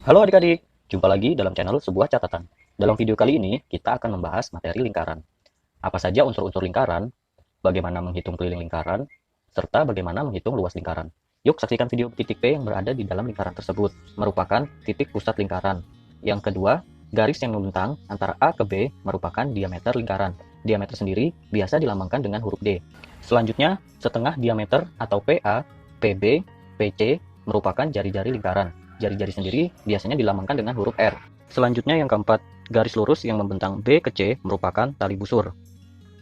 Halo adik-adik, jumpa lagi dalam channel sebuah catatan. Dalam video kali ini, kita akan membahas materi lingkaran. Apa saja unsur-unsur lingkaran, bagaimana menghitung keliling lingkaran, serta bagaimana menghitung luas lingkaran. Yuk saksikan video titik P yang berada di dalam lingkaran tersebut, merupakan titik pusat lingkaran. Yang kedua, garis yang membentang antara A ke B merupakan diameter lingkaran. Diameter sendiri biasa dilambangkan dengan huruf D. Selanjutnya, setengah diameter atau PA, PB, PC merupakan jari-jari lingkaran. Jari-jari sendiri biasanya dilambangkan dengan huruf R. Selanjutnya yang keempat, garis lurus yang membentang B ke C merupakan tali busur.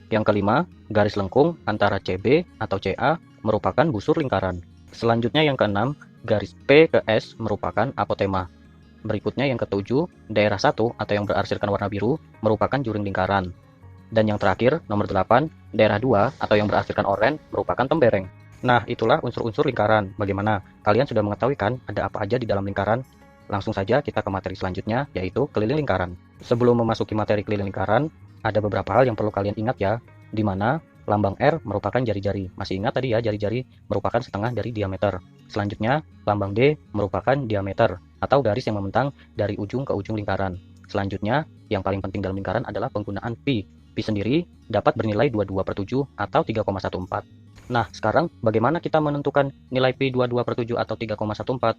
Yang kelima, garis lengkung antara CB atau CA merupakan busur lingkaran. Selanjutnya yang keenam, garis P ke S merupakan apotema. Berikutnya yang ketujuh, daerah 1 atau yang berarsirkan warna biru merupakan juring lingkaran. Dan yang terakhir, nomor 8, daerah 2 atau yang berarsirkan oranye merupakan tembereng. Nah, itulah unsur-unsur lingkaran. Bagaimana? Kalian sudah mengetahui kan ada apa aja di dalam lingkaran? Langsung saja kita ke materi selanjutnya, yaitu keliling lingkaran. Sebelum memasuki materi keliling lingkaran, ada beberapa hal yang perlu kalian ingat ya, di mana lambang R merupakan jari-jari. Masih ingat tadi ya, jari-jari merupakan setengah dari diameter. Selanjutnya, lambang D merupakan diameter, atau garis yang membentang dari ujung ke ujung lingkaran. Selanjutnya, yang paling penting dalam lingkaran adalah penggunaan pi. Pi sendiri dapat bernilai 22/7 atau 3,14. Nah, sekarang bagaimana kita menentukan nilai pi 22/7 atau 3,14?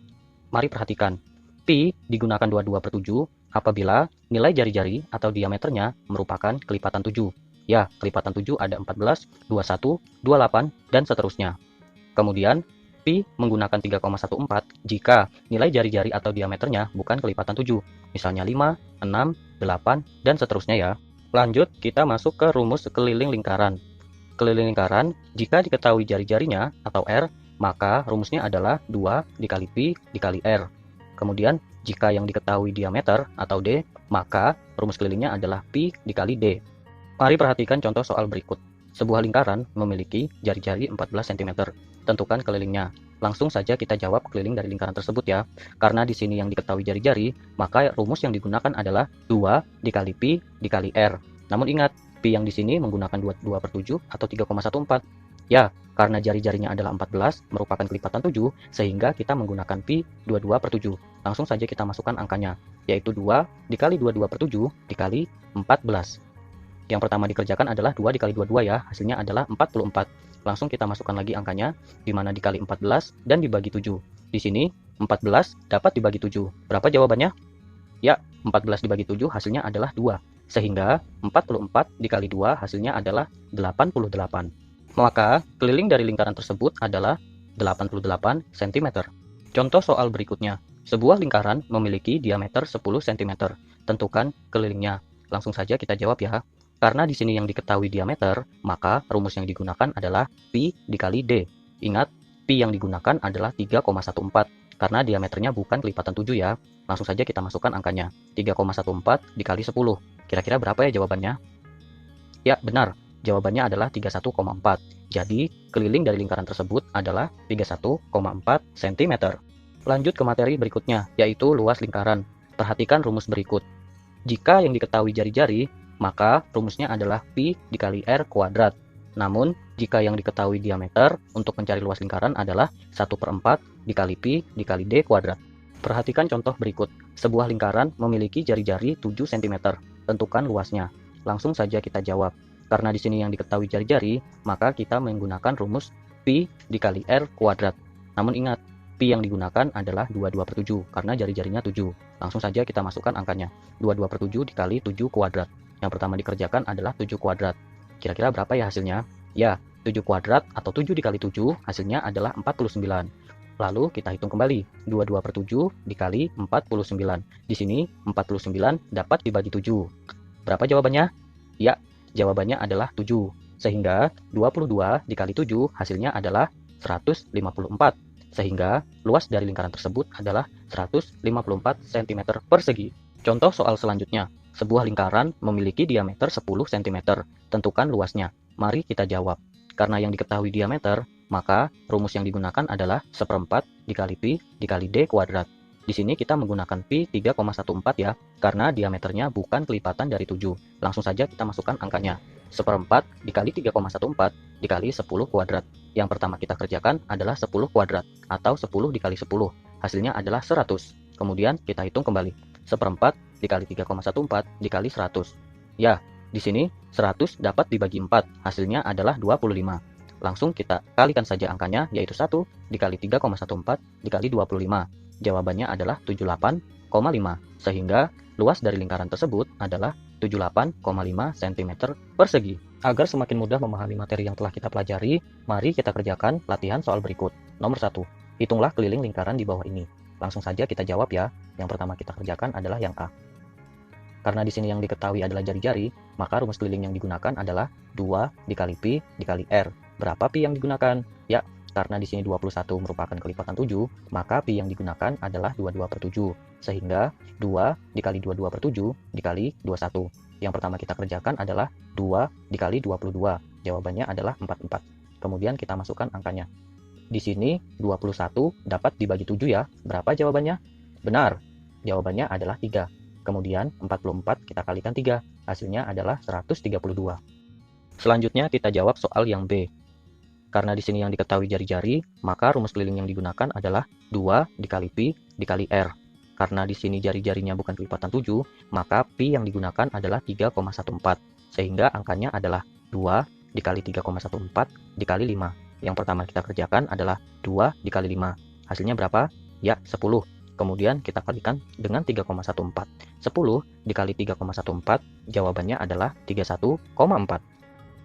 Mari perhatikan. Pi digunakan 22/7 apabila nilai jari-jari atau diameternya merupakan kelipatan 7. Ya, kelipatan 7 ada 14, 21, 28, dan seterusnya. Kemudian, pi menggunakan 3,14 jika nilai jari-jari atau diameternya bukan kelipatan 7. Misalnya 5, 6, 8, dan seterusnya ya. Lanjut, kita masuk ke rumus keliling lingkaran. Keliling lingkaran, jika diketahui jari-jarinya atau R, maka rumusnya adalah 2 dikali pi dikali R. Kemudian, jika yang diketahui diameter atau D, maka rumus kelilingnya adalah pi dikali D. Mari perhatikan contoh soal berikut. Sebuah lingkaran memiliki jari-jari 14 cm. Tentukan kelilingnya. Langsung saja kita jawab keliling dari lingkaran tersebut ya. Karena di sini yang diketahui jari-jari, maka rumus yang digunakan adalah 2 dikali pi dikali R. Namun ingat, pi yang di sini menggunakan 22/7 atau 3,14. Ya, karena jari-jarinya adalah 14 merupakan kelipatan 7, sehingga kita menggunakan pi 22/7. Langsung saja kita masukkan angkanya, yaitu 2 dikali 22/7 dikali 14. Yang pertama dikerjakan adalah 2 dikali 22 ya, hasilnya adalah 44. Langsung kita masukkan lagi angkanya, di mana dikali 14 dan dibagi 7. Di sini 14 dapat dibagi 7. Berapa jawabannya? Ya, 14 dibagi 7 hasilnya adalah 2. Sehingga 44 dikali 2 hasilnya adalah 88. Maka keliling dari lingkaran tersebut adalah 88 cm. Contoh soal berikutnya. Sebuah lingkaran memiliki diameter 10 cm. Tentukan kelilingnya. Langsung saja kita jawab ya. Karena di sini yang diketahui diameter, maka rumus yang digunakan adalah pi dikali D. Ingat, pi yang digunakan adalah 3,14. Karena diameternya bukan kelipatan 7 ya. Langsung saja kita masukkan angkanya. 3,14 dikali 10. Kira-kira berapa ya jawabannya? Ya, benar. Jawabannya adalah 31,4. Jadi, keliling dari lingkaran tersebut adalah 31,4 cm. Lanjut ke materi berikutnya, yaitu luas lingkaran. Perhatikan rumus berikut. Jika yang diketahui jari-jari, maka rumusnya adalah pi dikali R kuadrat. Namun, jika yang diketahui diameter untuk mencari luas lingkaran adalah 1/4 dikali pi dikali D kuadrat. Perhatikan contoh berikut. Sebuah lingkaran memiliki jari-jari 7 cm. Tentukan luasnya. Langsung saja kita jawab. Karena di sini yang diketahui jari-jari, maka kita menggunakan rumus pi dikali R kuadrat. Namun ingat, pi yang digunakan adalah 22/7 karena jari-jarinya 7. Langsung saja kita masukkan angkanya. 22/7 dikali 7 kuadrat. Yang pertama dikerjakan adalah 7 kuadrat. Kira-kira berapa ya hasilnya? Ya, 7 kuadrat atau 7 dikali 7 hasilnya adalah 49. Lalu kita hitung kembali. 22/7 dikali 49. Di sini 49 dapat dibagi 7. Berapa jawabannya? Ya, jawabannya adalah 7. Sehingga 22 dikali 7 hasilnya adalah 154. Sehingga luas dari lingkaran tersebut adalah 154 cm persegi. Contoh soal selanjutnya. Sebuah lingkaran memiliki diameter 10 cm. Tentukan luasnya. Mari kita jawab. Karena yang diketahui diameter, maka rumus yang digunakan adalah 1/4 dikali pi dikali D kuadrat. Di sini kita menggunakan pi 3,14 ya, karena diameternya bukan kelipatan dari 7. Langsung saja kita masukkan angkanya. 1/4 dikali 3,14 dikali 10 kuadrat. Yang pertama kita kerjakan adalah 10 kuadrat, atau 10 dikali 10. Hasilnya adalah 100. Kemudian kita hitung kembali. 1/4 dikali 3,14 dikali 100. Ya, di sini 100 dapat dibagi 4. Hasilnya adalah 25. Langsung kita kalikan saja angkanya, yaitu 1 dikali 3,14 dikali 25. Jawabannya adalah 78,5. Sehingga luas dari lingkaran tersebut adalah 78,5 cm persegi. Agar semakin mudah memahami materi yang telah kita pelajari, mari kita kerjakan latihan soal berikut. Nomor 1. Hitunglah keliling lingkaran di bawah ini. Langsung saja kita jawab ya. Yang pertama kita kerjakan adalah yang A. Karena di sini yang diketahui adalah jari-jari, maka rumus keliling yang digunakan adalah 2 dikali pi dikali r. Berapa pi yang digunakan? Ya, karena di sini 21 merupakan kelipatan 7, maka pi yang digunakan adalah 22/7. Sehingga 2 dikali 22/7 dikali 21. Yang pertama kita kerjakan adalah 2 dikali 22. Jawabannya adalah 44. Kemudian kita masukkan angkanya. Di sini 21 dapat dibagi 7 ya. Berapa jawabannya? Benar. Jawabannya adalah 3. Kemudian 44 kita kalikan 3. Hasilnya adalah 132. Selanjutnya kita jawab soal yang B. Karena di sini yang diketahui jari-jari, maka rumus keliling yang digunakan adalah 2 dikali pi dikali r. Karena di sini jari-jarinya bukan kelipatan 7, maka pi yang digunakan adalah 3,14. Sehingga angkanya adalah 2 dikali 3,14 dikali 5. Yang pertama kita kerjakan adalah 2 dikali 5. Hasilnya berapa? Ya, 10. Kemudian kita kalikan dengan 3,14. 10 dikali 3,14, jawabannya adalah 31,4.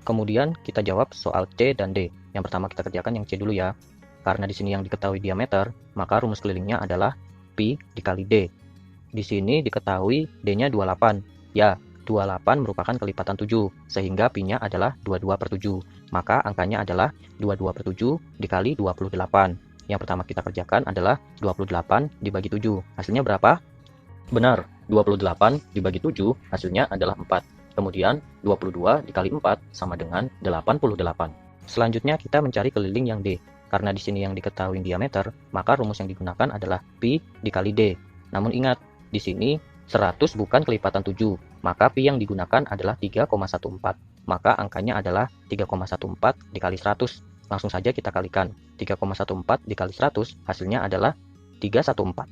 Kemudian kita jawab soal C dan D. Yang pertama kita kerjakan yang C dulu ya. Karena di sini yang diketahui diameter, maka rumus kelilingnya adalah pi dikali D. Di sini diketahui D-nya 28. Ya, 28 merupakan kelipatan 7, sehingga pi-nya adalah 22/7. Maka angkanya adalah 22/7 dikali 28. Yang pertama kita kerjakan adalah 28 dibagi 7. Hasilnya berapa? Benar, 28 dibagi 7 hasilnya adalah 4. Kemudian 22 dikali 4 sama dengan 88. Selanjutnya kita mencari keliling yang D. Karena di sini yang diketahui diameter, maka rumus yang digunakan adalah pi dikali D. Namun ingat, di sini 100 bukan kelipatan 7, maka pi yang digunakan adalah 3,14. Maka angkanya adalah 3,14 dikali 100. Langsung saja kita kalikan. 3,14 dikali 100 hasilnya adalah 314.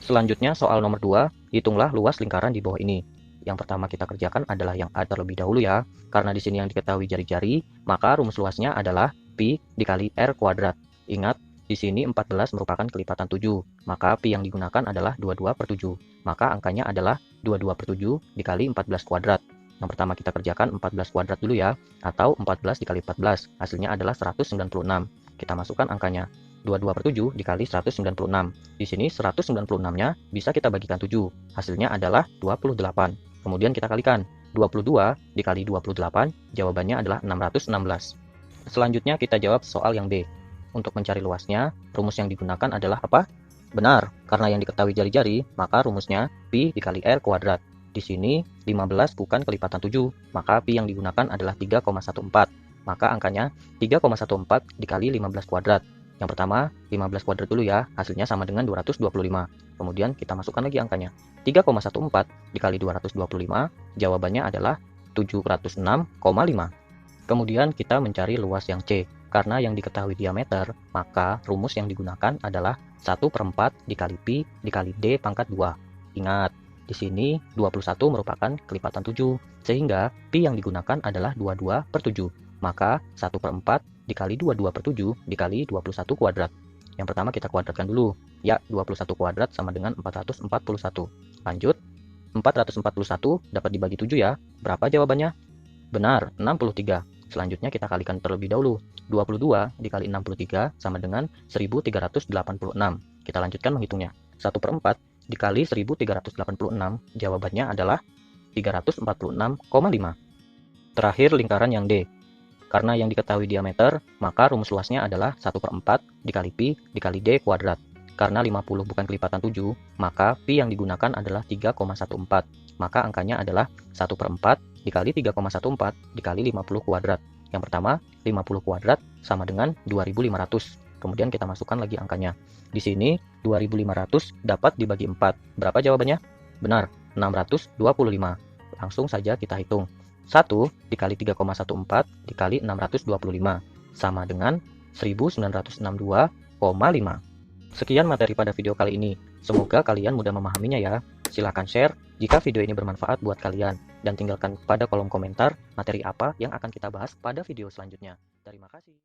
Selanjutnya soal nomor 2, hitunglah luas lingkaran di bawah ini. Yang pertama kita kerjakan adalah yang A terlebih dahulu ya. Karena di sini yang diketahui jari-jari, maka rumus luasnya adalah pi dikali r kuadrat. Ingat, di sini 14 merupakan kelipatan 7, maka pi yang digunakan adalah 22/7. Maka angkanya adalah 22/7 dikali 14 kuadrat. Yang pertama kita kerjakan 14 kuadrat dulu ya, atau 14 dikali 14, hasilnya adalah 196. Kita masukkan angkanya. 22/7 dikali 196. Di sini 196-nya bisa kita bagikan 7, hasilnya adalah 28. Kemudian kita kalikan. 22 dikali 28, jawabannya adalah 616. Selanjutnya kita jawab soal yang B. Untuk mencari luasnya, rumus yang digunakan adalah apa? Benar, karena yang diketahui jari-jari, maka rumusnya pi dikali r kuadrat. Di sini 15 bukan kelipatan 7, maka pi yang digunakan adalah 3,14. Maka angkanya 3,14 dikali 15 kuadrat. Yang pertama, 15 kuadrat dulu ya, hasilnya sama dengan 225. Kemudian kita masukkan lagi angkanya. 3,14 dikali 225, jawabannya adalah 706,5. Kemudian kita mencari luas yang C. Karena yang diketahui diameter, maka rumus yang digunakan adalah 1/4 dikali pi dikali D pangkat 2. Ingat, di sini 21 merupakan kelipatan 7, sehingga pi yang digunakan adalah 22/7. Maka 1/4 dikali 22/7 dikali 21 kuadrat. Yang pertama kita kuadratkan dulu. Ya, 21 kuadrat sama dengan 441. Lanjut, 441 dapat dibagi 7 ya. Berapa jawabannya? Benar, 63. Selanjutnya kita kalikan terlebih dahulu. 22 dikali 63 sama dengan 1386. Kita lanjutkan menghitungnya. 1/4 dikali 1386, jawabannya adalah 346,5. Terakhir lingkaran yang D. Karena yang diketahui diameter, maka rumus luasnya adalah 1/4 dikali pi dikali D kuadrat. Karena 50 bukan kelipatan 7, maka pi yang digunakan adalah 3,14. Maka angkanya adalah 1/4 dikali 3,14 dikali 50 kuadrat. Yang pertama, 50 kuadrat sama dengan 2500. Kemudian kita masukkan lagi angkanya. Di sini 2500 dapat dibagi 4. Berapa jawabannya? Benar, 625. Langsung saja kita hitung. 1 dikali 3,14 dikali 625 sama dengan 1962,5. Sekian materi pada video kali ini. Semoga kalian mudah memahaminya ya. Silahkan share jika video ini bermanfaat buat kalian. Dan tinggalkan pada kolom komentar materi apa yang akan kita bahas pada video selanjutnya. Terima kasih.